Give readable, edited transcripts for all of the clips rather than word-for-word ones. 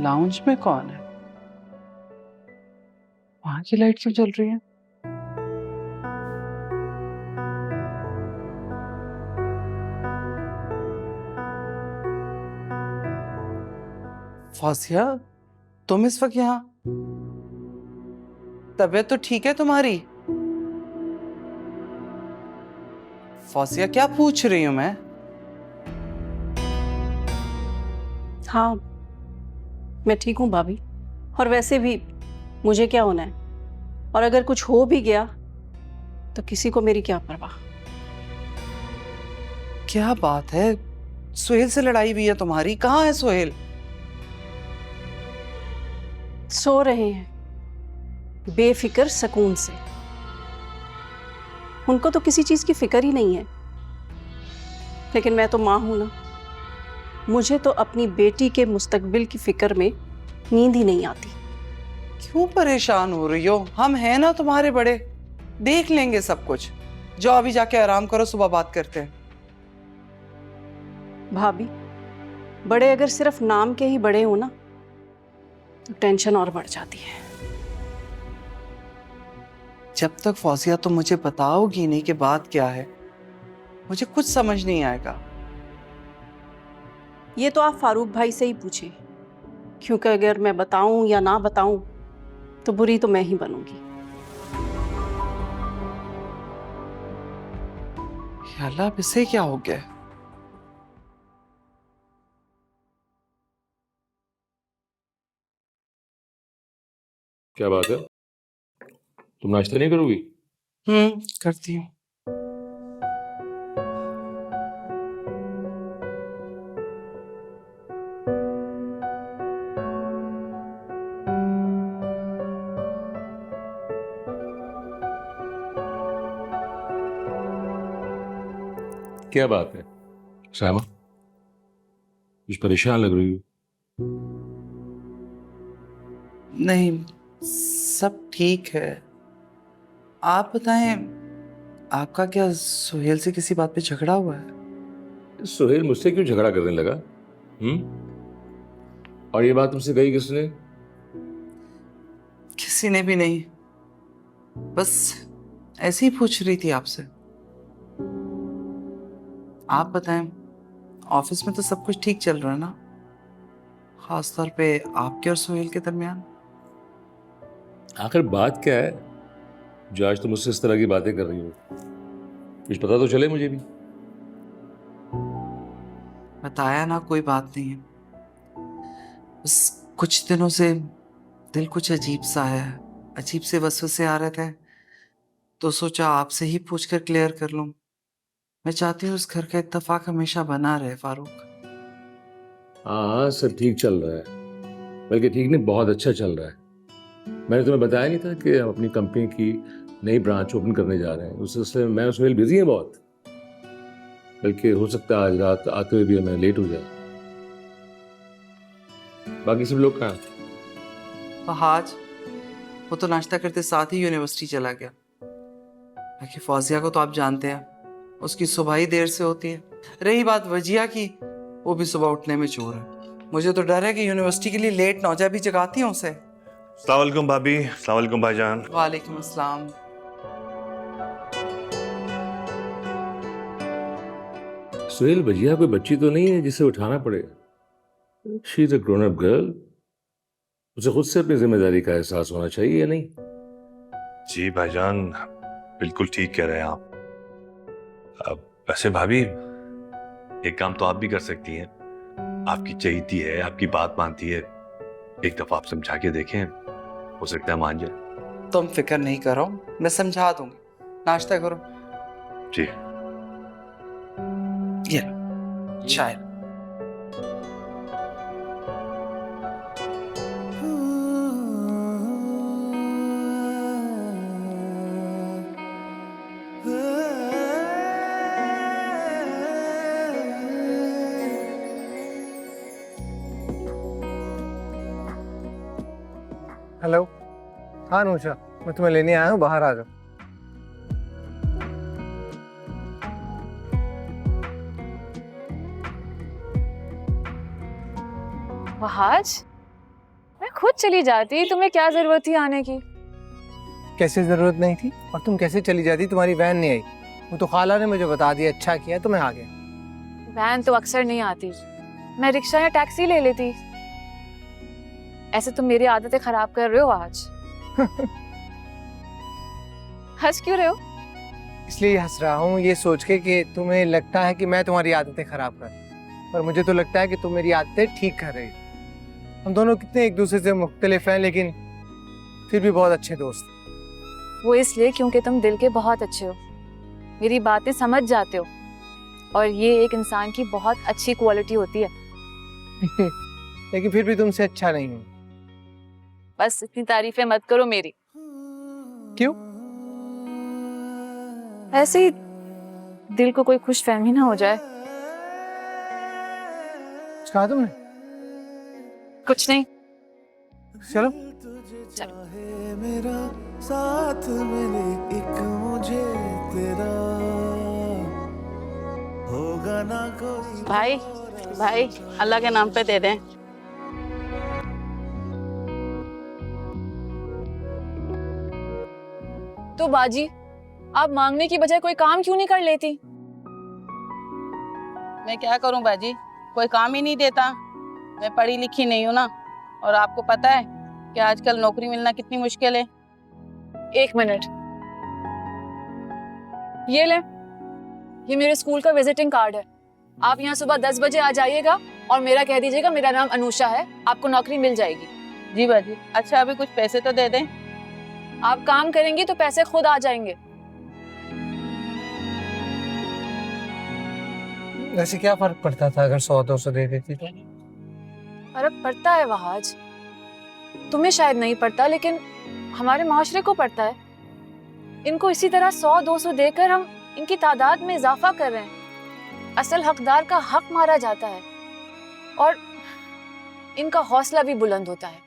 Lounge में कौन है? वहां की लाइट क्यों जल रही है? फौजिया, तुम इस वक्त यहाँ? तबीयत तो ठीक है तुम्हारी? फौजिया, क्या पूछ रही हूं मैं? हाँ, मैं ठीक हूँ भाभी। और वैसे भी मुझे क्या होना है, और अगर कुछ हो भी गया तो किसी को मेरी क्या परवाह। क्या बात है, सोहेल से लड़ाई हुई है तुम्हारी? कहाँ है सोहेल? सो रहे हैं बेफिक्र सुकून से। उनको तो किसी चीज की फिक्र ही नहीं है। लेकिन मैं तो माँ हूं ना, मुझे तो अपनी बेटी के मुस्तकबिल की फिक्र में नींद ही नहीं आती। क्यों परेशान हो रही हो? हम हैं ना तुम्हारे बड़े, देख लेंगे सब कुछ। जाओ अभी जाके आराम करो, सुबह बात करते हैं। भाभी, बड़े अगर सिर्फ नाम के ही बड़े हो ना तो टेंशन और बढ़ जाती है। जब तक फौजिया तुम मुझे बताओगी नहीं कि बात क्या है, मुझे कुछ समझ नहीं आएगा। ये तो आप फारूक भाई से ही पूछें, क्योंकि अगर मैं बताऊं या ना बताऊं तो बुरी तो मैं ही बनूंगी। या अल्लाह, अब इसे क्या हो गया? क्या बात है, तुम नाश्ता नहीं करोगी? करती हूँ। क्या बात है सामा, कुछ परेशान लग रही हो? नहीं, सब ठीक है। आप बताएं, आपका क्या सोहेल से किसी बात पे झगड़ा हुआ है? सुहेल मुझसे क्यों झगड़ा करने लगा? और ये बात तुमसे कही किसने? किसी ने भी नहीं, बस ऐसे ही पूछ रही थी आपसे। आप बताएं, ऑफिस में तो सब कुछ ठीक चल रहा है ना? खासतौर पे आपके और सोहेल के दरमियान। आखिर बात क्या है जो आज तुम मुझसे इस तरह की बातें कर रही हो? कुछ पता तो चले मुझे भी। बताया ना, कोई बात नहीं है। बस कुछ दिनों से दिल कुछ अजीब सा है, अजीब से वसवसे आ रहे थे, तो सोचा आपसे ही पूछकर क्लियर कर लूं। मैं चाहती हूँ उस घर का इत्तेफाक हमेशा बना रहे फारूक। हाँ, सब ठीक चल रहा है, बल्कि ठीक नहीं, बहुत अच्छा चल रहा है। मैंने तुम्हें बताया नहीं था कि हम अपनी कंपनी की नई ब्रांच ओपन करने जा रहे हैं। उस सिलसिले में मैं और सुहेल बिजी हैं बहुत, बल्कि हो सकता है आज रात आते हुए भी हमें लेट हो जाए। बाकी सब लोग कहाँ? फहाज, वो तो नाश्ता करते साथ ही यूनिवर्सिटी चला गया। बाकी फौजिया को तो आप जानते हैं, उसकी सुबह ही देर से होती है। रही बात वजिया की, वो भी सुबह उठने में चोर है। मुझे तो डर है कि यूनिवर्सिटी के लिए लेट ना हो जाए। भी जगाती हूँ उसे। अस्सलाम वालेकुम भाभी। अस्सलाम वालेकुम भाईजान। वालेकुम अस्सलाम। सुहेल, भजिया कोई बच्ची तो नहीं है जिसे उठाना पड़ेगा। She is a grown up girl, उसे खुद से अपनी जिम्मेदारी का एहसास होना चाहिए या नहीं? जी भाईजान, बिल्कुल ठीक कह रहे हैं आप। अब वैसे भाभी, एक काम तो आप भी कर सकती हैं। आपकी चहेती है, आपकी बात मानती है, एक दफा आप समझा के देखें, हो सकता है मान जाए। तुम फिक्र नहीं करो, मैं समझा दूंगी। नाश्ता करो। जी। ये लो, चाय। हेलो। हाँ नूशा, मैं तुम्हें लेने आया हूँ, बाहर आ जाओ। वहाज, खुद चली जाती, तुम्हें क्या जरूरत थी आने की? कैसे जरूरत नहीं थी? और तुम कैसे चली जाती? तुम्हारी वैन नहीं आई। वो तो खाला ने मुझे बता दिया, अच्छा किया तो मैं आ गया। वैन तो अक्सर नहीं आती, मैं रिक्शा या टैक्सी ले लेती। ऐसे तुम मेरी आदतें खराब कर रहे हो आज। हंस क्यों रहे हो? इसलिए हंस रहा हूँ ये सोच के कि तुम्हें लगता है कि मैं तुम्हारी आदतें खराब कर, पर मुझे तो लगता है कि तुम मेरी आदतें ठीक कर रही हो। हम दोनों कितने एक दूसरे से मुख्तलिफ हैं, लेकिन फिर भी बहुत अच्छे दोस्त। वो इसलिए क्योंकि तुम दिल के बहुत अच्छे हो, मेरी बातें समझ जाते हो, और ये एक इंसान की बहुत अच्छी क्वालिटी होती है। लेकिन फिर भी तुमसे अच्छा नहीं हूँ। बस इतनी तारीफें मत करो मेरी। क्यों? ऐसे ही दिल को कोई खुश फहमी ना हो जाए। कुछ कहा तुमने? कुछ नहीं। चलो। मेरा साथ मिले एक मुझे तेरा होगा ना कोई। भाई भाई अल्लाह के नाम पे दे दें। तो बाजी, आप मांगने की बजाय कोई काम क्यों नहीं कर लेती? मैं क्या करूं बाजी, कोई काम ही नहीं देता। मैं पढ़ी लिखी नहीं हूं ना, और आपको पता है कि आजकल नौकरी मिलना कितनी मुश्किल है। एक मिनट, ये ले, ये मेरे स्कूल का विजिटिंग कार्ड है। आप यहाँ सुबह 10 बजे आ जाइएगा और मेरा कह दीजिएगा मेरा नाम अनुषा है, आपको नौकरी मिल जाएगी। जी बाजी। अच्छा अभी कुछ पैसे तो दे दें। आप काम करेंगी तो पैसे खुद आ जाएंगे। वैसे क्या फर्क पड़ता था अगर 100-200 दे देती तो? फर्क पड़ता है वहाज, तुम्हें शायद नहीं पड़ता, लेकिन हमारे माशरे को पड़ता है। इनको इसी तरह 100-200 देकर हम इनकी तादाद में इजाफा कर रहे हैं। असल हकदार का हक मारा जाता है और इनका हौसला भी बुलंद होता है।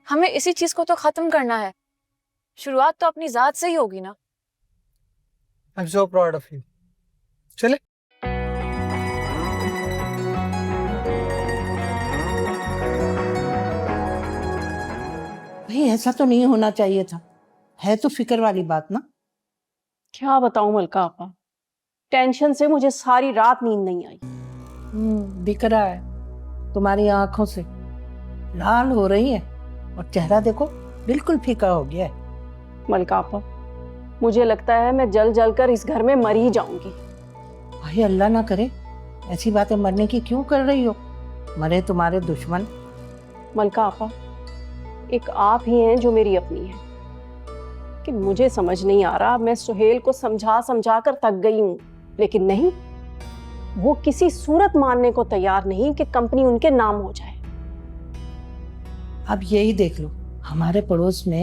हमें इसी चीज को तो खत्म करना है। शुरुआत तो अपनी जात से ही होगी ना। I'm so proud of you। चले। भाई ऐसा तो नहीं होना चाहिए था, है तो फिक्र वाली बात ना। क्या बताऊं मलका आपा, टेंशन से मुझे सारी रात नींद नहीं आई। दिख रहा है तुम्हारी आंखों से, लाल हो रही है और चेहरा देखो बिल्कुल फीका हो गया है। मलका आपा, मुझे लगता है मैं जल जल कर इस घर में मर ही जाऊंगी। भाई अल्लाह ना करे, ऐसी बातें मरने की क्यों कर रही हो? मरे तुम्हारे दुश्मन। मलका आपा, एक आप ही हैं जो मेरी अपनी है, कि मुझे समझ नहीं आ रहा। मैं सुहेल को समझा समझा कर थक गई हूँ, लेकिन नहीं, वो किसी सूरत मानने को तैयार नहीं कि कंपनी उनके नाम हो जाए। अब यही देख लो, हमारे पड़ोस में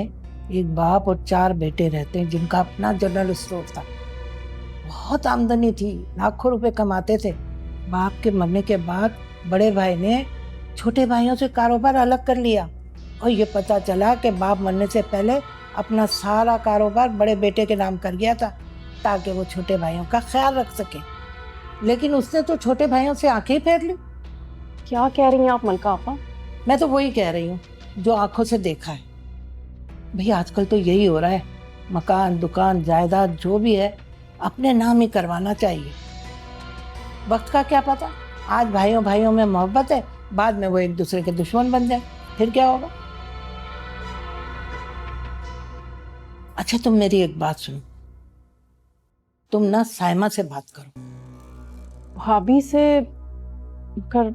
एक बाप और 4 बेटे रहते हैं जिनका अपना जनरल स्टोर था। बहुत आमदनी थी, लाखों रुपए कमाते थे। बाप के मरने के बाद बड़े भाई ने छोटे भाइयों से कारोबार अलग कर लिया और ये पता चला कि बाप मरने से पहले अपना सारा कारोबार बड़े बेटे के नाम कर गया था ताकि वो छोटे भाइयों का ख्याल रख सके। लेकिन उसने तो छोटे भाइयों से आंखें फेर ली। क्या कह रही हैं आप मलका आपा? मैं तो वही कह रही हूँ जो आंखों से देखा है। भाई आजकल तो यही हो रहा है, मकान दुकान जायदाद जो भी है अपने नाम ही करवाना चाहिए। वक्त का क्या पता, आज भाइयों भाइयों में मोहब्बत है, बाद में वो एक दूसरे के दुश्मन बन जाए, फिर क्या होगा? अच्छा तुम मेरी एक बात सुनो, तुम ना साइमा से बात करो। भाभी से कर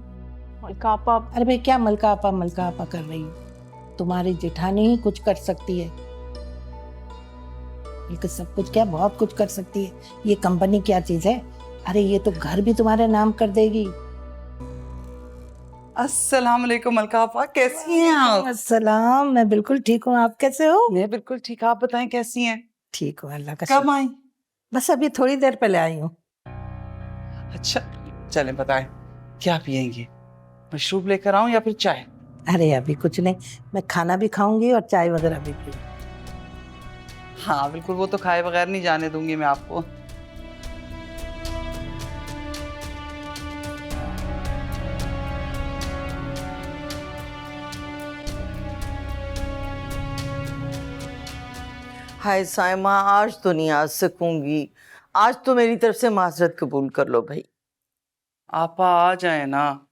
मलका आपा? अरे भाई क्या मलका आपा कर रही हो? तुम्हारी जेठानी ही कुछ कर सकती है, बल्कि सब कुछ क्या बहुत कुछ कर सकती है। ये कंपनी क्या चीज है, अरे ये तो घर भी तुम्हारे नाम कर देगी। अस्सलाम वालेकुम मलका आपा, कैसी हैं आप? अस्सलाम, मैं बिल्कुल ठीक हूँ, आप कैसे हो? मैं बिल्कुल ठीक, आप बताएं कैसी हैं? ठीक हूँ अल्लाह का कब शुक्र। आई? बस अभी थोड़ी देर पहले आई हूँ। अच्छा चलें, बताएं क्या पियेंगे, मशरूब लेकर आऊं या फिर चाय? अरे अभी कुछ नहीं, मैं खाना भी खाऊंगी और चाय वगैरह भी पीऊंगी। हाँ बिल्कुल, वो तो खाए बगैर नहीं जाने दूंगी मैं आपको। हाय साइमा, आज तो नहीं आ सकूंगी। आज तो मेरी तरफ से माजरत कबूल कर लो भाई। आपा आ जाए ना,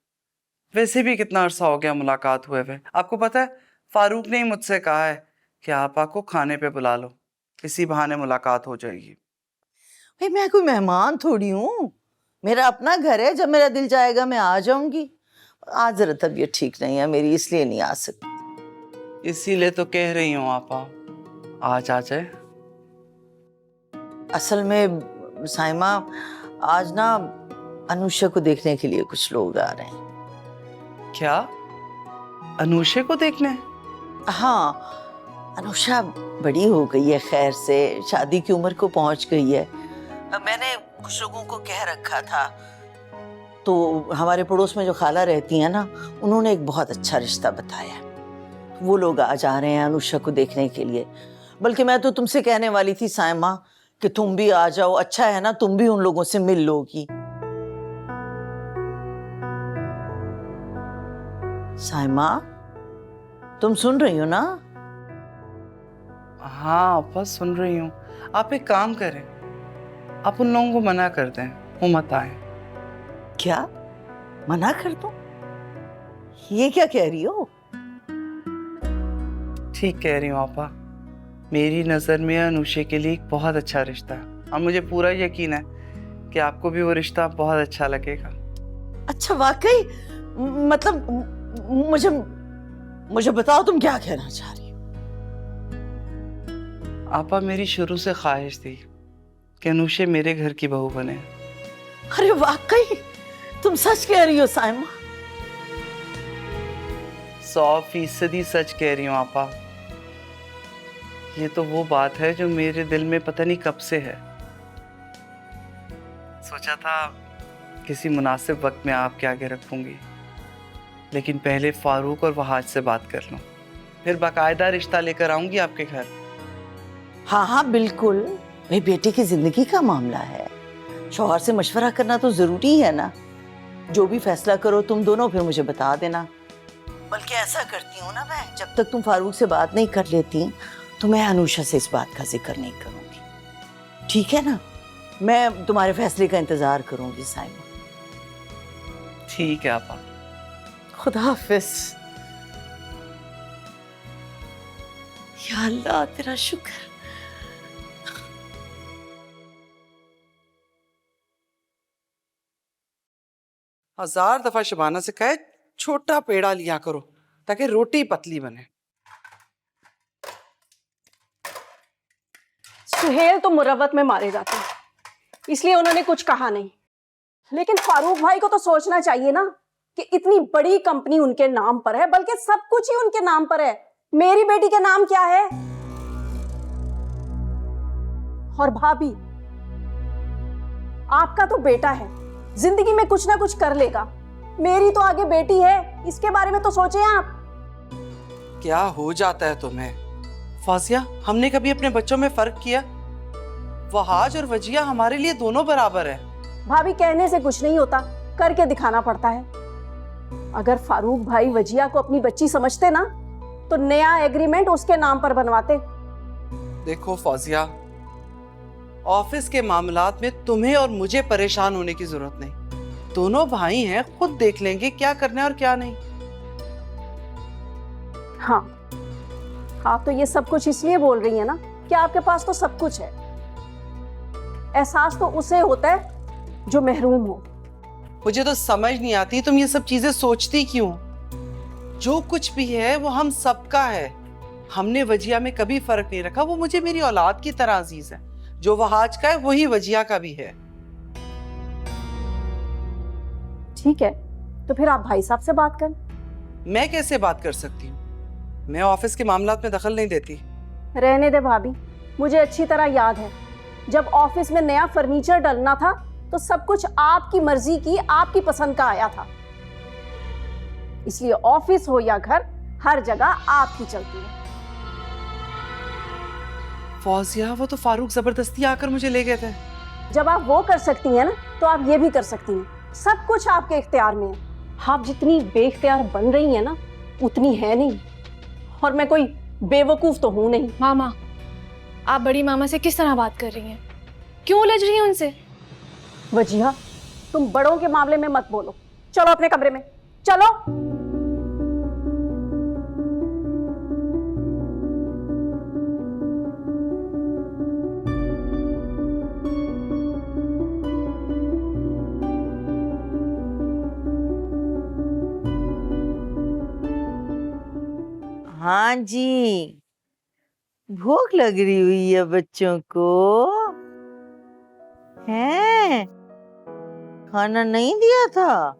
वैसे भी कितना अरसा हो गया मुलाकात हुए हुए। आपको पता है फारूक ने ही मुझसे कहा है कि आपा को खाने पे बुला लो, इसी बहाने मुलाकात हो जाएगी। भाई मैं कोई मेहमान थोड़ी हूँ, मेरा अपना घर है, जब मेरा दिल चाहेगा मैं आ जाऊंगी। आज जरा तबीयत ठीक नहीं है मेरी, इसलिए नहीं आ सकती। इसीलिए तो कह रही हूँ आपा, आज आ जाए। असल में साइमा, आज ना अनुषा को देखने के लिए कुछ लोग आ रहे हैं। क्या अनुषा को देखने? हाँ, अनुषा बड़ी हो गई है, खैर से शादी की उम्र को पहुंच गई है। अब मैंने कुछ लोगों को कह रखा था, तो हमारे पड़ोस में जो खाला रहती हैं ना, उन्होंने एक बहुत अच्छा रिश्ता बताया। वो लोग आ जा रहे हैं अनुषा को देखने के लिए। बल्कि मैं तो तुमसे कहने वाली थी साइमा कि तुम भी आ जाओ, अच्छा है ना, तुम भी उन लोगों से मिल लोगी। साइमा, तुम सुन रही हो ना? हाँ आपा सुन रही हूँ। आप एक काम करें, आप उन लोगों को मना कर दें, वो मत आए। क्या मना कर दूं? ये क्या कह रही हो? ठीक कह रही हूँ आपा, मेरी नज़र में अनुषा के लिए एक बहुत अच्छा रिश्ता है और मुझे पूरा यकीन है कि आपको भी वो रिश्ता बहुत अच्छा लगेगा। अच्छा वाकई? मतलब मुझे बताओ तुम क्या कहना चाह रही हो? आपा मेरी शुरू से ख्वाहिश थी कि अनुषा मेरे घर की बहू बने। अरे वाकई तुम सच कह रही हो साइमा? 100% सच कह रही हूँ आपा। ये तो वो बात है जो मेरे दिल में पता नहीं कब से है। सोचा था किसी मुनासिब वक्त में आपके आगे रखूंगी, लेकिन पहले फारूक और वहाज से बात कर लूं, फिर बाकायदा रिश्ता लेकर आऊंगी आपके घर। हाँ हाँ बिल्कुल भाई, बेटे की जिंदगी का मामला है, शौहर से मशवरा करना तो जरूरी है ना। जो भी फैसला करो तुम दोनों, फिर मुझे बता देना। बल्कि ऐसा करती हूँ ना मैं, जब तक तुम फारूक से बात नहीं कर लेती तो मैं अनुषा से इस बात का जिक्र नहीं करूंगी, ठीक है ना? मैं तुम्हारे फैसले का इंतजार करूंगी साइमा। ठीक है आपा। खुदा हाफिज। या अल्लाह तेरा शुक्र। हजार दफा शबाना से कहे छोटा पेड़ा लिया करो ताकि रोटी पतली बने। सुहेल तो मुरव्वत में मारे जाते हैं, इसलिए उन्होंने कुछ कहा नहीं। लेकिन फारूक भाई को तो सोचना चाहिए ना कि इतनी बड़ी कंपनी उनके नाम पर है, बल्कि सब कुछ ही उनके नाम पर है। मेरी बेटी के नाम क्या है? और भाभी, आपका तो बेटा है, जिंदगी में कुछ ना कुछ कर लेगा। मेरी तो आगे बेटी है, इसके बारे में तो सोचें आप। क्या हो जाता है तुम्हें फाजिया? हमने कभी अपने बच्चों में फर्क किया? वहाज और वजिया हमारे लिए दोनों बराबर है। भाभी, कहने से कुछ नहीं होता, करके दिखाना पड़ता है। अगर फारूक भाई वजिया को अपनी बच्ची समझते ना, तो नया एग्रीमेंट उसके नाम पर बनवाते। देखो फौजिया, ऑफिस के मामलात में तुम्हें और मुझे परेशान होने की जरूरत नहीं। दोनों भाई हैं, खुद देख लेंगे क्या करना है और क्या नहीं। हाँ, आप तो ये सब कुछ इसलिए बोल रही हैं ना कि आपके पास तो सब कुछ है। एहसास तो उसे होता है जो महरूम हो। मुझे तो समझ नहीं आती तुम ये सब चीजें सोचती क्यों? जो कुछ भी है वो हम सबका है। हमने वजिया में कभी फर्क नहीं रखा, वो मुझे मेरी औलाद की तरह अजीज है। जो वहाज का है वही वजिया का भी है। ठीक है, तो फिर आप भाई साहब से बात करें। मैं कैसे बात कर सकती हूँ? मैं ऑफिस के मामलात में दखल नहीं देती। रहने दे भाभी, मुझे अच्छी तरह याद है जब ऑफिस में नया फर्नीचर डलना था तो सब कुछ आपकी मर्जी की, आपकी पसंद का आया था। इसलिए ऑफिस हो या घर, हर जगह आपकी चलती है। फौजिया, वो तो फारूक जबरदस्ती आकर मुझे ले गए थे। जब आप वो कर सकती हैं ना, तो आप ये भी कर सकती हैं। सब कुछ आपके इख्तियार में है। आप जितनी बेइख्तियार बन रही हैं ना, उतनी है नहीं। और मैं कोई बेवकूफ तो हूं नहीं। मामा, आप बड़ी मामा से किस तरह बात कर रही हैं? क्यों उलझ रही हैं उनसे? वजिया, तुम बड़ों के मामले में मत बोलो। चलो अपने कमरे में, चलो। हाँ जी, भूख लग रही हुई है बच्चों को। हैं? खाना नहीं दिया था?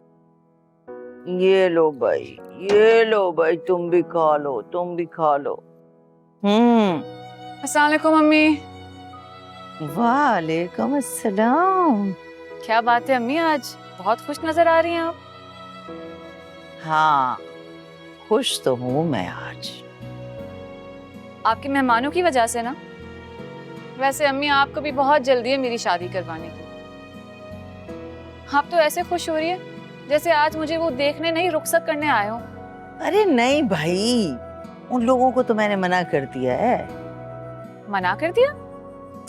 ये लो भाई, ये लो भाई, तुम भी खा लो, तुम भी खा लो। अस्सलाम वालेकुम मम्मी। वालेकुम अस्सलाम। क्या बात है अम्मी, आज बहुत खुश नजर आ रही हैं आप। हाँ, खुश तो हूँ मैं आज। आपके मेहमानों की वजह से ना। वैसे अम्मी, आपको भी बहुत जल्दी है मेरी शादी करवाने की। आप तो ऐसे खुश हो रही है जैसे आज मुझे वो देखने नहीं, रुखसत करने आए हो। अरे नहीं भाई, उन लोगों को तो मैंने मना कर दिया है। मना कर दिया?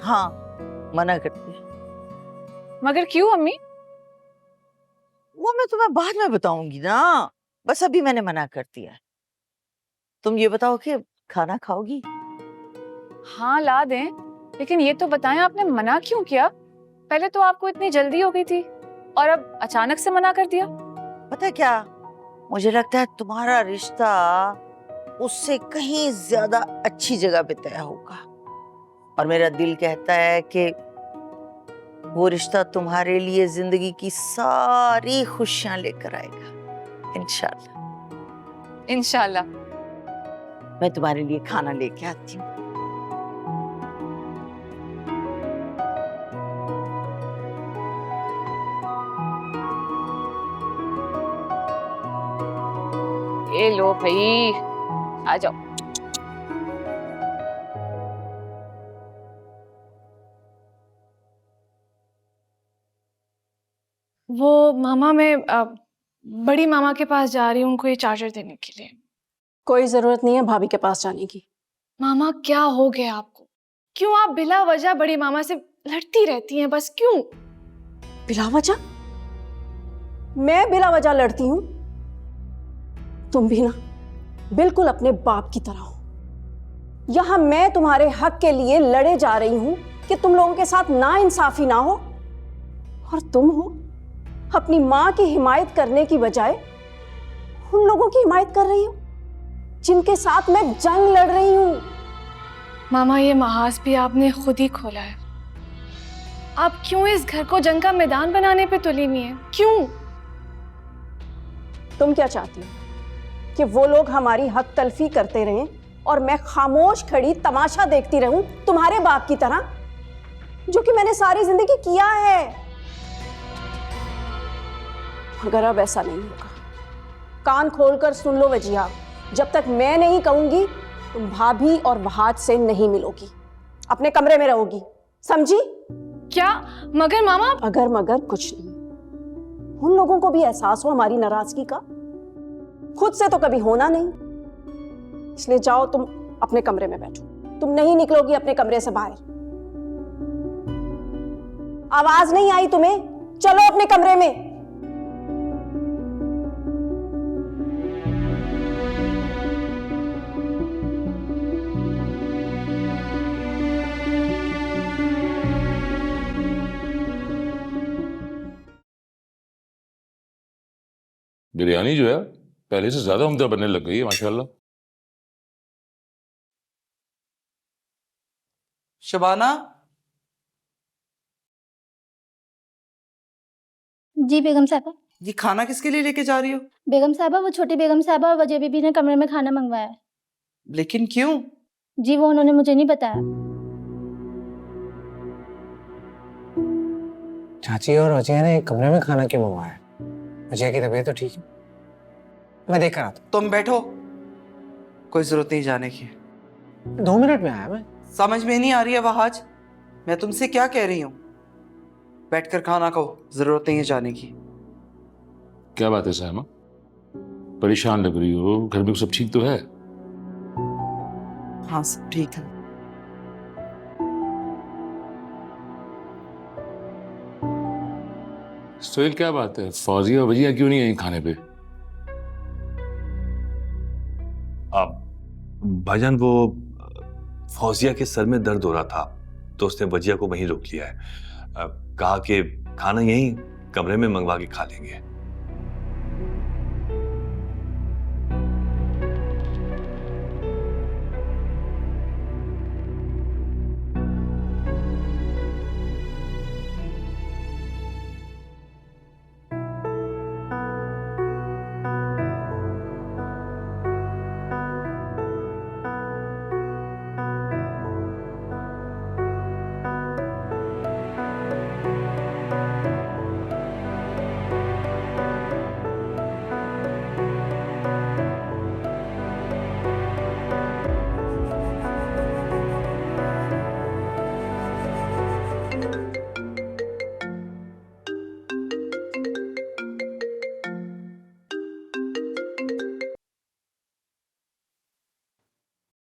हाँ, मना कर दिया। मगर क्यों अम्मी? वो मैं तुम्हें बाद में बताऊंगी ना, बस अभी मैंने मना कर दिया है। तुम ये बताओ कि खाना खाओगी? हाँ ला दें, लेकिन ये तो बताएं आपने मना क्यों किया? पहले तो आपको इतनी जल्दी हो गई थी और अब अचानक से मना कर दिया। पता है क्या, मुझे लगता है तुम्हारा रिश्ता उससे कहीं ज्यादा अच्छी जगह पे तय होगा, और मेरा दिल कहता है कि वो रिश्ता तुम्हारे लिए जिंदगी की सारी खुशियां लेकर आएगा, इंशाल्लाह। इंशाल्लाह। मैं तुम्हारे लिए खाना लेके आती हूँ। ये लो भाई, आ जाओ। वो मामा, मैं बड़ी मामा के पास जा रही हूँ उनको ये चार्जर देने के लिए। कोई जरूरत नहीं है भाभी के पास जाने की। मामा, क्या हो गया आपको? क्यों आप बिला वजह बड़ी मामा से लड़ती रहती हैं? बस क्यों? बिला वजह? मैं बिला वजह लड़ती हूँ? तुम भी ना बिल्कुल अपने बाप की तरह हो। यहां मैं तुम्हारे हक के लिए लड़े जा रही हूं कि तुम लोगों के साथ ना इंसाफी ना हो, और तुम हो अपनी मां की हिमायत करने की बजाय उन लोगों की हिमायत कर रही हो जिनके साथ मैं जंग लड़ रही हूं। मामा, ये महाज भी आपने खुद ही खोला है। आप क्यों इस घर को जंग का मैदान बनाने पे तुली हुई हैं? क्यों? तुम क्या चाहती हो कि वो लोग हमारी हक तलफी करते रहें और मैं खामोश खड़ी तमाशा देखती रहूं तुम्हारे बाप की तरह, जो कि मैंने सारी जिंदगी किया है? मगर अब ऐसा नहीं होगा। कान खोलकर सुन लो वजिया, जब तक मैं नहीं कहूंगी तुम भाभी और वहाज से नहीं मिलोगी, अपने कमरे में रहोगी, समझी? क्या? मगर मामा। अगर मगर कुछ नहीं। उन लोगों को भी एहसास हो हमारी नाराजगी का, खुद से तो कभी होना नहीं। इसलिए जाओ तुम अपने कमरे में बैठो, तुम नहीं निकलोगी अपने कमरे से बाहर। आवाज नहीं आई तुम्हें? चलो अपने कमरे में। बिरयानी जो है पहले से ज्यादा उम्दा बनने लग गई है माशाल्लाह। शबाना, जी बेगम साहबा। ये खाना किसके लिए लेके जा रही हो? बेगम साहबा, वो छोटी बेगम साहबा और वजह बीबी ने कमरे में खाना मंगवाया है। लेकिन क्यों? जी वो उन्होंने मुझे नहीं बताया। चाची और वजिया ने एक कमरे में खाना क्यों मंगवाया? वजिया की तबीयत तो ठीक है, मैं देख कर आता तुम बैठो, कोई जरूरत नहीं जाने की। हूँ। 2 मिनट में आया मैं। समझ में नहीं आ रही है वहाज, मैं तुमसे क्या कह रही हूँ? बैठकर खाना खाओ, जरूरत नहीं है जाने की। क्या बात है साहमा, परेशान लग रही हो? घर में सब ठीक तो है? हाँ सब ठीक है। सोहेल क्या बात है, फौजिया और वजिया क्यों नहीं आई खाने पे? अब भाईजान वो फौजिया के सर में दर्द हो रहा था तो उसने वजिया को वहीं रोक लिया है। कहा कि खाना यहीं कमरे में मंगवा के खा लेंगे।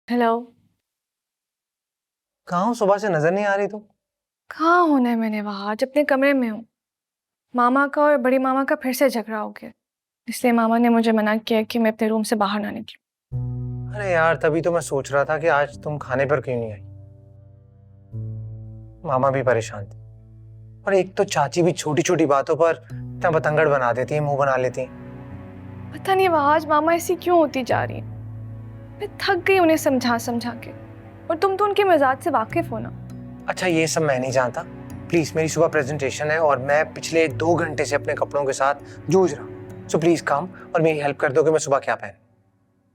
हेलो। कहाँ हो? सुबह से नजर नहीं आ रही तुम। कहाँ होना है मैंने? वहाँ आज अपने कमरे में हूँ। मामा का और बड़ी मामा का फिर से झगड़ा हो गया, इसलिए मामा ने मुझे मना किया कि मैं अपने रूम से बाहर ना निकलूं। अरे यार, तभी तो मैं सोच रहा था कि आज तुम खाने पर क्यों नहीं आई। मामा भी परेशान थे, और एक तो चाची भी छोटी छोटी बातों पर इतना बतंगड़ बना देती है, मुंह बना लेती है। पता नहीं वहाँ आज मामा ऐसी क्यों होती जा रही है। मैं थक गई उन्हें समझा समझा के, और तुम तो उनके मिजाज से वाकिफ हो ना। अच्छा, ये सब मैं नहीं जानता। प्लीज, मेरी सुबह प्रेजेंटेशन है और मैं पिछले 2 घंटे से अपने कपड़ों के साथ जूझ रहा हूँ। सो प्लीज कम और मेरी हेल्प कर दो कि मैं सुबह क्या पहनूं।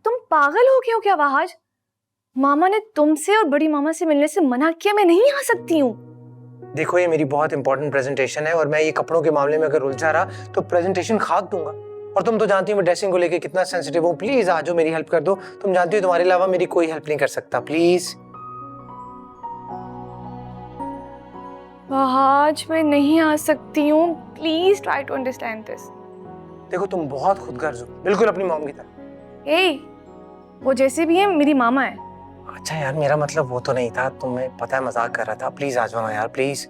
तुम पागल हो गए हो क्या वहाज? मामा ने तुमसे और बड़ी मामा से मिलने से मना किया, मैं नहीं आ सकती हूँ। देखो, ये मेरी बहुत इंपॉर्टेंट प्रेजेंटेशन है और मैं ये कपड़ों के मामले में अगर उलझा रहा तो प्रेजेंटेशन खाक दूंगा। और तुम तो जानती हो मैं ड्रेसिंग को लेके कितना सेंसिटिव हूँ। प्लीज आ जाओ, मेरी हेल्प कर दो। तुम जानती हो तुम्हारे अलावा मेरी कोई हेल्प नहीं कर सकता। प्लीज। वहाज मैं नहीं आ सकती हूँ, please try to understand this. देखो, तुम बहुत खुदगर्ज हो, बिल्कुल अपनी मॉम की तरह। ए, वो जैसे भी है मेरी मामा है। अच्छा यार, मेरा मतलब वो तो नहीं था, तुम्हें पता है मजाक कर रहा था। प्लीज आ जाओ ना यार, प्लीज।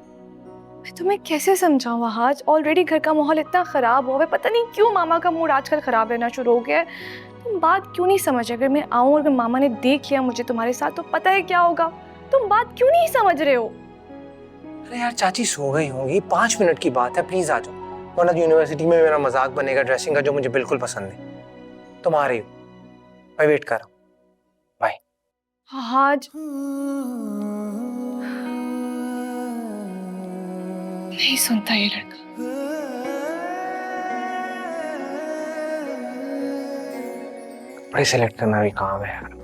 मैं तुम्हें कैसे समझाऊं वहाज? ऑलरेडी घर का माहौल इतना खराब हो गया, पता नहीं क्यों मामा का मूड आजकल खराब रहना शुरू हो गया है। तुम बात क्यों नहीं समझ? अगर मैं आऊं और अगर मामा ने देख लिया मुझे तुम्हारे साथ तो पता है क्या होगा। तुम बात क्यों नहीं समझ रहे हो? अरे यार, चाची सो गई होंगी, 5 मिनट की बात है, प्लीज आ जाओ। वरना यूनिवर्सिटी में मेरा मजाक बनेगा ड्रेसिंग का, जो मुझे बिल्कुल पसंद नहीं। तुम आ रही हो, मैं वेट कर रहा हूँ। बाय। आज नहीं सुनता ये लड़का। कपड़े सेलेक्ट करना भी काम है यार।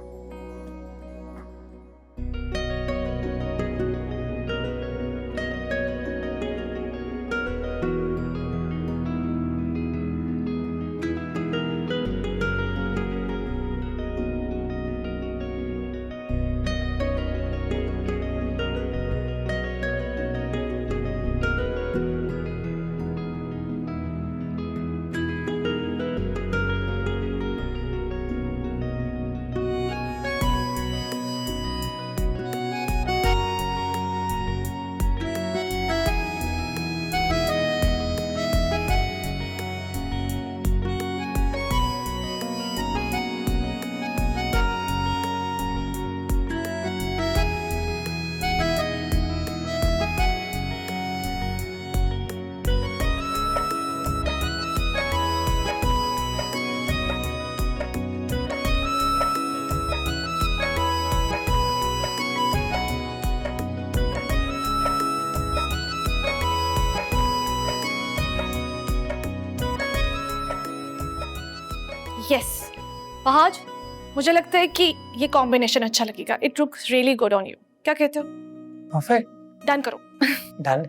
यस वहाज, मुझे लगता है कि ये कॉम्बिनेशन अच्छा लगेगा। It looks really good on you. क्या कहते हो? परफेक्ट। डन करो। Done.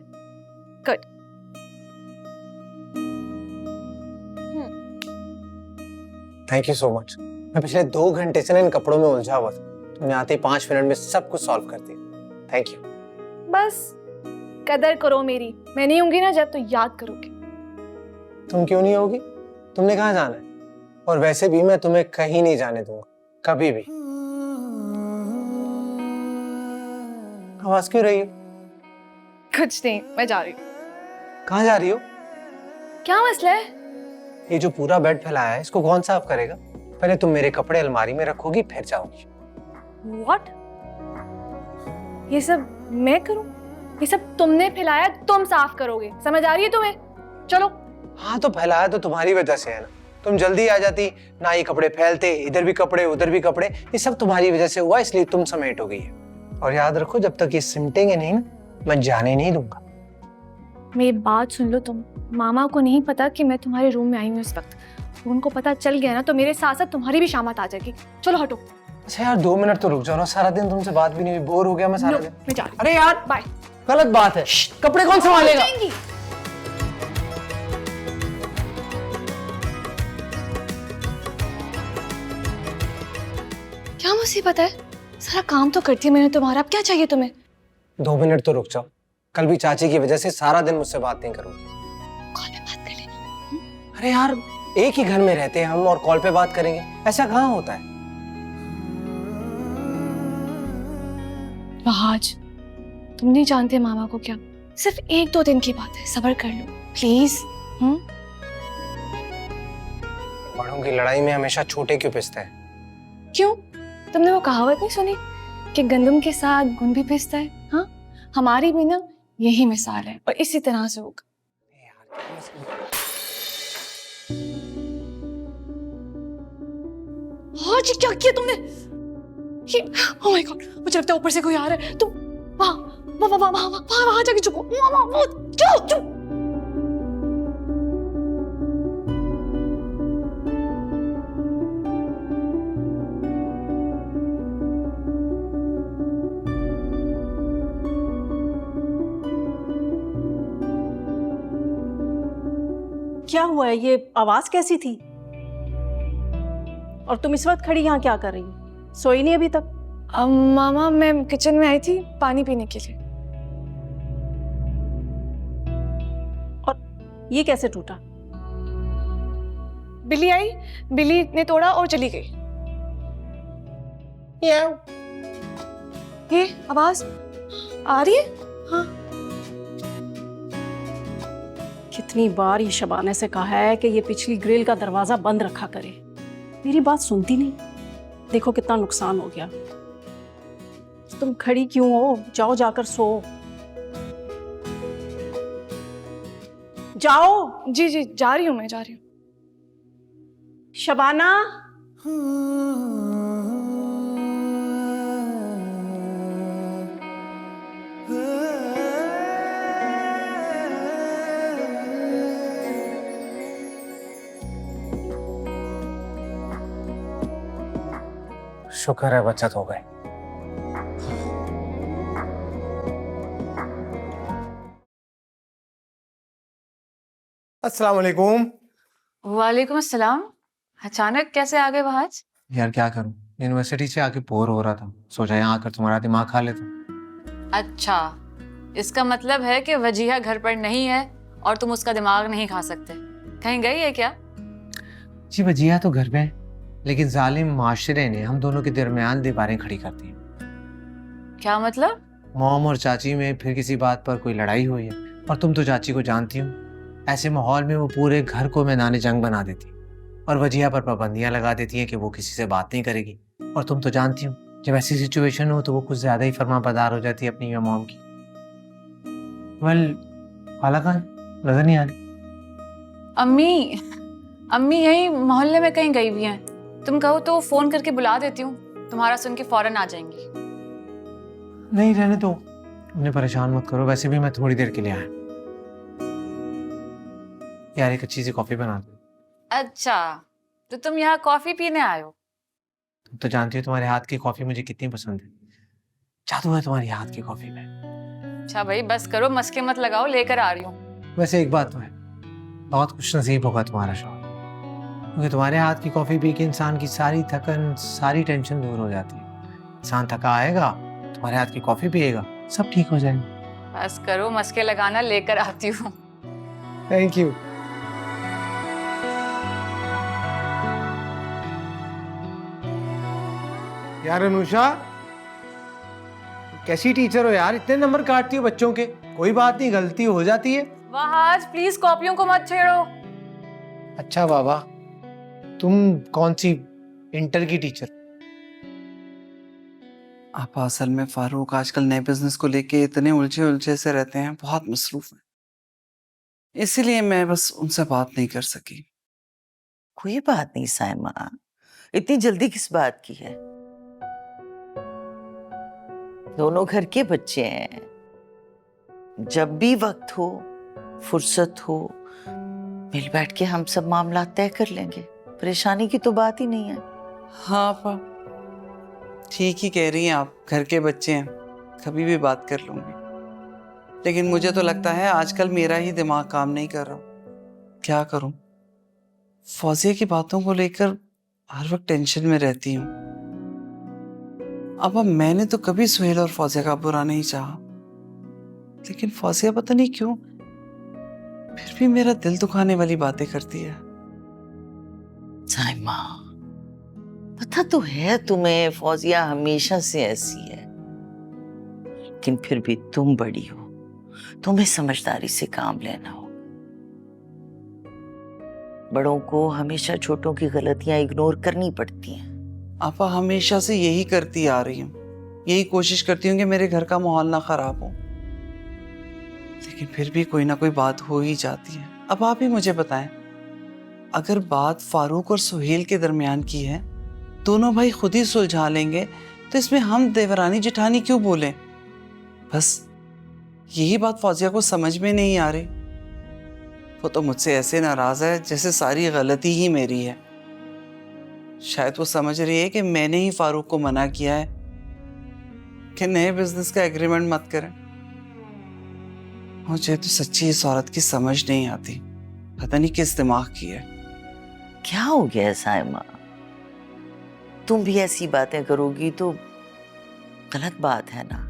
Good. Thank you so much. मैं पिछले 2 घंटे से ना इन कपड़ों में उलझा हुआ था। तुमने आते ही 5 मिनट में सब कुछ सॉल्व कर दिया। Thank you. बस कदर करो मेरी, मैं नहीं होंगी ना जब तो याद करोगे। तुम क्यों नहीं होगी? तुमने कहाँ जाना है? और वैसे भी मैं तुम्हें कहीं नहीं जाने दूंगा, कभी भी। आवाज क्यों रही हो? कुछ नहीं, मैं जा रही हूँ। कहाँ जा रही हो? क्या मसला है? ये जो पूरा बेड फैलाया है इसको कौन साफ करेगा? पहले तुम मेरे कपड़े अलमारी में रखोगी फिर जाओगी। What? ये सब मैं करूं? ये सब तुमने फैलाया, तुम साफ करोगे, समझ आ रही है तुम्हें? चलो। हाँ तो फैलाया तो तुम्हारी वजह से है ना, तुम जल्दी आ जाती ना, ये कपड़े फैलते, इधर भी कपड़े उधर भी कपड़े, ये सब तुम्हारी वजह से हुआ, इसलिए तुम समेट हो गई है। और याद रखो जब तक ये सिमटेंगे नहीं ना, मैं जाने नहीं दूंगा। मेरी बात सुन लो तुम, मामा को नहीं पता कि मैं तुम्हारे रूम में आई हूँ इस वक्त। उनको पता चल गया ना तो मेरे साथ साथ तुम्हारी भी शामत आ जाएगी। चलो हटो। अच्छा यार 2 मिनट तो रुक जाओ ना, सारा दिन तुमसे बात भी नहीं हुई, बोर हो गया मैं सारा दिन। मैं जा रही हूँ। अरे यार बाय। गलत बात है, कपड़े कौन संभालेगा? क्या मुसीबत है? सारा काम तो करती मैंने तुम्हारा, अब क्या चाहिए तुम्हें? 2 मिनट तो रुक जाओ, कल भी चाची की वजह से सारा दिन मुझसे बात नहीं करोगी। कॉल पे बात कर लेना। अरे यार एक ही घर में रहते हैं हम और कॉल पे बात करेंगे, ऐसा कहाँ होता है? आज तुम नहीं जानते मामा को क्या, सिर्फ 1-2 दिन की बात है, सब्र कर लो प्लीज। बड़ों की लड़ाई में हमेशा छोटे क्यों पिसते हैं? क्यों? तुमने वो कहावत नहीं सुनी कि गंदम के साथ गुण भी पिसता है? हाँ, हमारी भी ना यही मिसाल है और इसी तरह से होगा। हाँ जी, क्या किया तुमने? ओह माय गॉड, मुझे लगता है ऊपर से कोई आ रहा है। तुम वहाँ जाके चुपो, चुप। क्या हुआ है? ये आवाज कैसी थी? और तुम इस वक्त खड़ी यहाँ क्या कर रही हो? सोई नहीं अभी तक? मामा मैं किचन में आई थी पानी पीने के लिए। और ये कैसे टूटा? बिल्ली आई, बिल्ली ने तोड़ा और चली गई। ये आवाज आ रही है? हाँ। कितनी बार ये शबाने से कहा है कि ये पिछली ग्रिल का दरवाजा बंद रखा करे, मेरी बात सुनती नहीं। देखो कितना नुकसान हो गया। तुम खड़ी क्यों हो? जाओ जाकर सो जाओ। जी जा रही हूँ, मैं जा रही हूँ। शबाना, शुक्र है बचत हो गए। अस्सलाम वालेकुम। वालेकुम अस्सलाम। अचानक कैसे आ गए वहाज? यार क्या करूं, यूनिवर्सिटी से आके बोर हो रहा था, सोचा यहाँ आकर तुम्हारा दिमाग खा लेता। अच्छा, इसका मतलब है कि वजीहा घर पर नहीं है और तुम उसका दिमाग नहीं खा सकते। कहीं गई है क्या? जी वजीहा तो घर पे है, लेकिन जालिम माशरे ने हम दोनों के दरमियान दीवारें खड़ी कर दी। क्या मतलब? मॉम और चाची में फिर किसी बात पर कोई लड़ाई हुई है, और तुम तो चाची को जानती हो, ऐसे माहौल में वो पूरे घर को मैदान जंग बना देती और वजीहा पर पाबंदियां लगा देती है कि वो किसी से बात नहीं करेगी। और तुम तो जानती हो जब ऐसी सिचुएशन हो तो वो कुछ ज्यादा ही फरमाबरदार हो जाती है अपनी मॉम की। खाला कहाँ नजर नहीं आ रही? अम्मी यही मोहल्ले में कहीं गई हुई हैं। तुम कहो तो फोन करके बुला देती हूँ, तुम्हारा सुन के फौरन आ जाएंगी। नहीं रहने दो, उन्हें परेशान मत करो, वैसे भी मैं थोड़ी देर के लिए आया। यार एक अच्छी सी कॉफी बना दो। अच्छा, तो तुम यहाँ कॉफी पीने आए हो? तुम तो जानती हो तुम्हारे हाथ की कॉफी मुझे कितनी पसंद है, जादू है तुम्हारी हाथ की कॉफी में। अच्छा भाई बस करो, मस्के मत लगाओ, लेकर आ रही हूँ। वैसे एक बात तो है, बहुत खुश नसीब होगा तुम्हारा शौहर, क्योंकि तुम्हारे हाथ की कॉफी पी के इंसान की सारी थकन सारी टेंशन दूर हो जाती है। इंसान थका आएगा, तुम्हारे हाथ की कॉफी पिएगा, सब ठीक हो जाएगा। बस करो मस्के लगाना, लेकर आती हूँ। Thank you. यार अनुषा कैसी टीचर हो यार, इतने नंबर काटती हो बच्चों के। कोई बात नहीं, गलती हो जाती है। वहाज प्लीज कॉपियों को मत छेड़ो। अच्छा बाबा, तुम कौन सी इंटर की टीचर? आप असल में फारूक आजकल नए बिजनेस को लेके इतने उलझे उलझे से रहते हैं, बहुत मसरूफ हैं, इसीलिए मैं बस उनसे बात नहीं कर सकी। कोई बात नहीं साइमा, इतनी जल्दी किस बात की है? दोनों घर के बच्चे हैं, जब भी वक्त हो, फुर्सत हो, मिल बैठ के हम सब मामला तय कर लेंगे। परेशानी की तो बात ही नहीं है। हाँ आपा, ठीक ही कह रही हैं आप, घर के बच्चे हैं, कभी भी बात कर लूंगी। लेकिन मुझे तो लगता है आजकल मेरा ही दिमाग काम नहीं कर रहा। क्या करूं? फौजिया की बातों को लेकर हर वक्त टेंशन में रहती हूँ। अब मैंने तो कभी सुहेल और फौजिया का बुरा नहीं चाहा, लेकिन फौजिया पता नहीं क्यों फिर भी मेरा दिल दुखाने वाली बातें करती है। साइमा, पता तो है तुम्हें फौजिया हमेशा से ऐसी है, लेकिन फिर भी तुम बड़ी हो, तुम्हें समझदारी से काम लेना हो। बड़ों को हमेशा छोटों की गलतियां इग्नोर करनी पड़ती हैं। आपा हमेशा से यही करती आ रही हूँ, यही कोशिश करती हूँ कि मेरे घर का माहौल ना खराब हो, लेकिन फिर भी कोई ना कोई बात हो ही जाती है। अब आप ही मुझे बताएं, अगर बात फारूक और सुहेल के दरमियान की है, दोनों भाई खुद ही सुलझा लेंगे, तो इसमें हम देवरानी जेठानी क्यों बोलें? बस यही बात फौजिया को समझ में नहीं आ रही। वो तो मुझसे ऐसे नाराज है जैसे सारी गलती ही मेरी है। शायद वो समझ रही है कि मैंने ही फारूक को मना किया है कि नए बिजनेस का एग्रीमेंट मत करें। मुझे तो सच्ची इस औरत की समझ नहीं आती, पता नहीं किस दिमाग की है। क्या हो गया साइमा? तुम भी ऐसी बातें करोगी तो गलत बात है ना।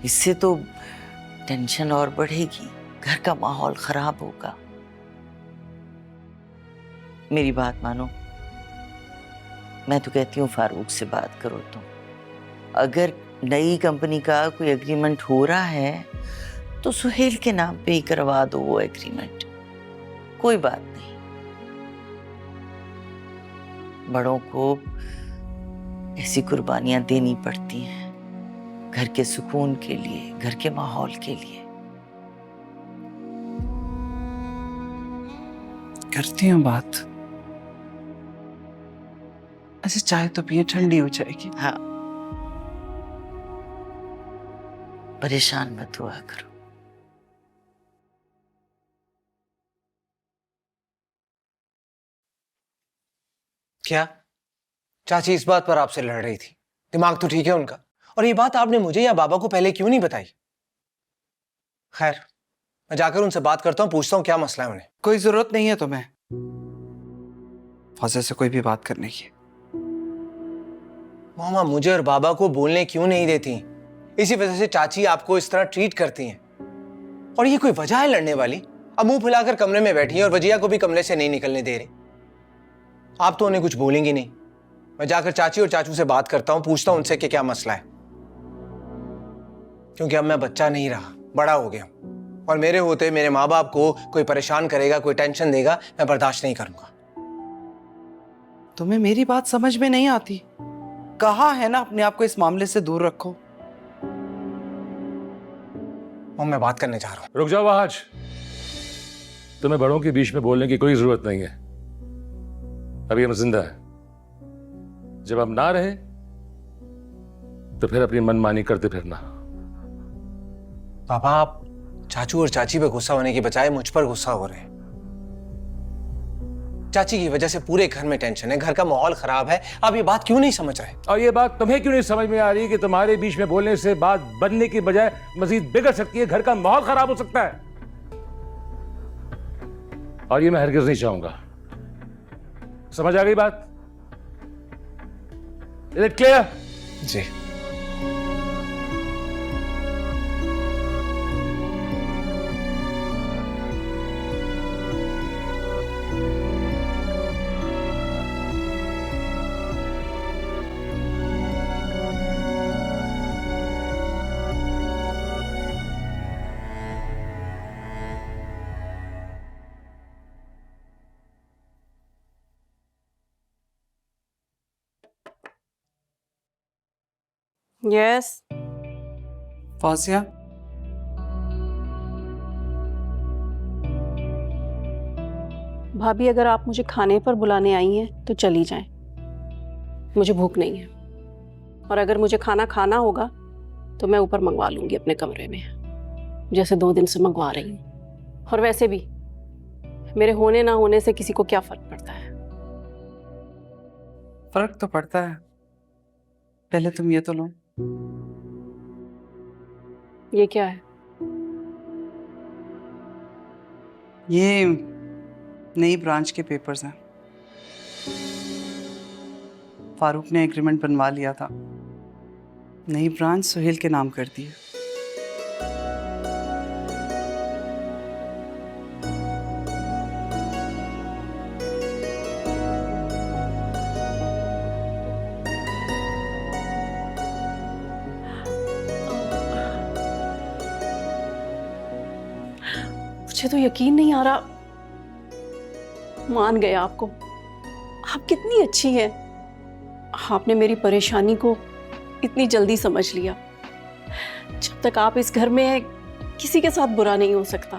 इससे तो टेंशन और बढ़ेगी, घर का माहौल खराब होगा। मेरी बात मानो, मैं तो कहती हूँ फारूक से बात करो तुम। अगर नई कंपनी का कोई एग्रीमेंट हो रहा है तो सुहेल के नाम पे ही करवा दो वो एग्रीमेंट, कोई बात नहीं। बड़ों को ऐसी कुर्बानियां देनी पड़ती हैं घर के सुकून के लिए, घर के माहौल के लिए। करती हूँ बात। अच्छा चाय तो पिए, ठंडी हो जाएगी। हाँ, परेशान मत हुआ करो। क्या चाची इस बात पर आपसे लड़ रही थी? दिमाग तो ठीक है उनका, और ये बात आपने मुझे या बाबा को पहले क्यों नहीं बताई? खैर, मैं जाकर उनसे बात करता हूँ, पूछता हूँ क्या मसला है उन्हें। कोई जरूरत नहीं है तुम्हें फौजिया से कोई भी बात करने की। मामा मुझे और बाबा को बोलने क्यों नहीं देती? इसी वजह से चाची आपको इस तरह ट्रीट करती हैं, और ये कोई वजह है लड़ने वाली? अब मुंह फुलाकर कमरे में बैठी है और वजिया को भी कमरे से नहीं निकलने दे रही। आप तो उन्हें कुछ बोलेंगी नहीं। मैं जाकर चाची और चाचू से बात करता हूं, पूछता हूं उनसे कि क्या मसला है, क्योंकि अब मैं बच्चा नहीं रहा, बड़ा हो गया, और मेरे होते मेरे माँ बाप को कोई परेशान करेगा, कोई टेंशन देगा, मैं बर्दाश्त नहीं करूंगा। तुम्हें मेरी बात समझ में नहीं आती? कहा है ना अपने आप को इस मामले से दूर रखो। मम्मी मैं बात करने जा रहा हूं। रुक जाओ आज, तुम्हें बड़ों के बीच में बोलने की कोई जरूरत नहीं है। अभी हम जिंदा हैं, जब हम ना रहे तो फिर अपनी मनमानी करते फिरना। पापा आप चाचू और चाची पे गुस्सा होने की बजाय मुझ पर गुस्सा हो रहे हैं। चाची की वजह से पूरे घर में टेंशन है, घर का माहौल खराब है। आप ये बात क्यों नहीं समझ रहे? और ये बात तुम्हें क्यों नहीं समझ में आ रही कि तुम्हारे बीच में बोलने से बात बनने की बजाय मजीद बिगड़ सकती है, घर का माहौल खराब हो सकता है, और ये मैं हरगिज नहीं चाहूंगा। समझ आ गई बात? Is it clear? जी। यस। फौजिया, भाभी अगर आप मुझे खाने पर बुलाने आई हैं तो चली जाएं। मुझे भूख नहीं है, और अगर मुझे खाना खाना होगा तो मैं ऊपर मंगवा लूंगी अपने कमरे में, जैसे 2 दिन से मंगवा रही हूँ। और वैसे भी मेरे होने ना होने से किसी को क्या फर्क पड़ता है। फर्क तो पड़ता है। पहले तुम ये तो लो। ये क्या है? ये नई ब्रांच के पेपर्स हैं। फारूक ने एग्रीमेंट बनवा लिया था, नई ब्रांच सुहेल के नाम कर दी है। मुझे तो यकीन नहीं आ रहा। मान गए आपको। आप कितनी अच्छी हैं। आपने मेरी परेशानी को इतनी जल्दी समझ लिया। जब तक आप इस घर में हैं, किसी के साथ बुरा नहीं हो सकता,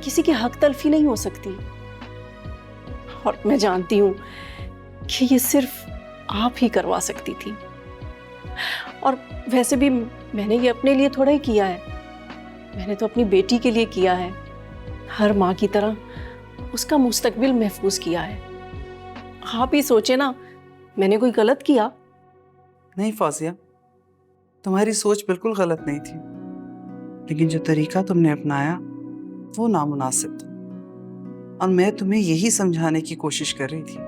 किसी की हक तलफी नहीं हो सकती। और मैं जानती हूँ कि ये सिर्फ आप ही करवा सकती थी। और वैसे भी मैंने ये अपने लिए थोड़ा ही किया है, मैंने तो अपनी बेटी के लिए किया है। हर माँ की तरह उसका मुस्तकबिल महफूज किया है। आप ही सोचे ना, मैंने कोई गलत किया? नहीं फौजिया, तुम्हारी सोच बिल्कुल गलत नहीं थी, लेकिन जो तरीका तुमने अपनाया वो नामुनासिब था। और मैं तुम्हें यही समझाने की कोशिश कर रही थी